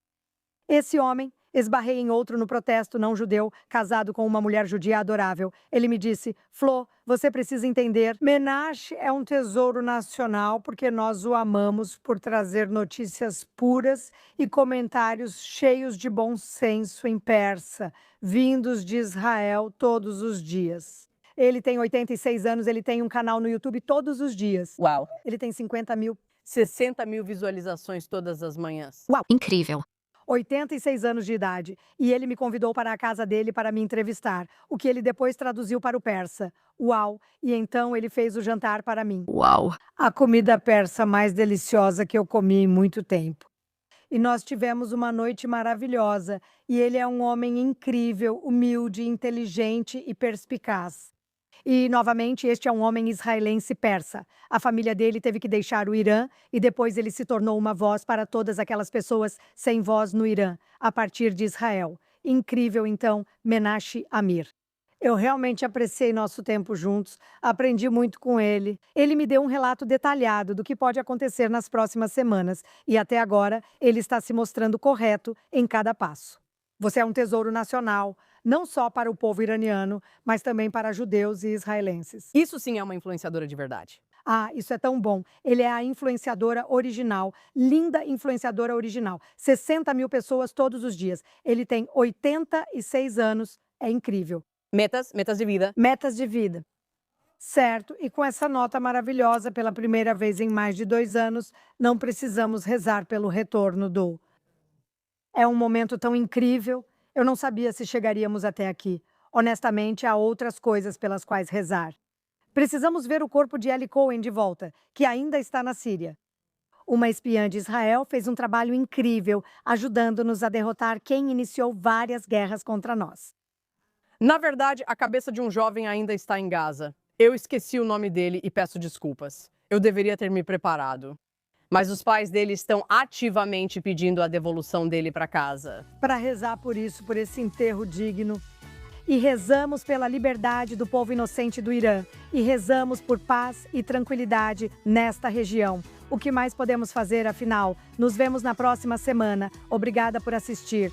Esse homem, esbarrei em outro no protesto não judeu, casado com uma mulher judia adorável. Ele me disse, Flô, você precisa entender, Menashe é um tesouro nacional porque nós o amamos por trazer notícias puras e comentários cheios de bom senso em persa, vindos de Israel todos os dias. Ele tem 86 anos, ele tem um canal no YouTube todos os dias. Uau! Ele tem 50 mil. 60 mil visualizações todas as manhãs. Uau, incrível! 86 anos de idade, e ele me convidou para a casa dele para me entrevistar, o que ele depois traduziu para o persa. Uau! E então ele fez o jantar para mim. Uau! A comida persa mais deliciosa que eu comi em muito tempo. E nós tivemos uma noite maravilhosa, e ele é um homem incrível, humilde, inteligente e perspicaz. E, novamente, este é um homem israelense persa. A família dele teve que deixar o Irã e depois ele se tornou uma voz para todas aquelas pessoas sem voz no Irã, a partir de Israel. Incrível, então, Menashe Amir. Eu realmente apreciei nosso tempo juntos, aprendi muito com ele. Ele me deu um relato detalhado do que pode acontecer nas próximas semanas e, até agora, ele está se mostrando correto em cada passo. Você é um tesouro nacional, não só para o povo iraniano, mas também para judeus e israelenses. Isso sim é uma influenciadora de verdade. Ah, isso é tão bom. Ele é a influenciadora original, linda influenciadora original. 60 mil pessoas todos os dias. Ele tem 86 anos, é incrível. Metas de vida. Metas de vida. Certo, e com essa nota maravilhosa, pela primeira vez em mais de 2 anos, não precisamos rezar pelo retorno do... É um momento tão incrível. Eu não sabia se chegaríamos até aqui. Honestamente, há outras coisas pelas quais rezar. Precisamos ver o corpo de Eli Cohen de volta, que ainda está na Síria. Uma espiã de Israel fez um trabalho incrível, ajudando-nos a derrotar quem iniciou várias guerras contra nós. Na verdade, a cabeça de um jovem ainda está em Gaza. Eu esqueci o nome dele e peço desculpas. Eu deveria ter me preparado. Mas os pais dele estão ativamente pedindo a devolução dele para casa. Para rezar por isso, por esse enterro digno. E rezamos pela liberdade do povo inocente do Irã. E rezamos por paz e tranquilidade nesta região. O que mais podemos fazer, afinal? Nos vemos na próxima semana. Obrigada por assistir.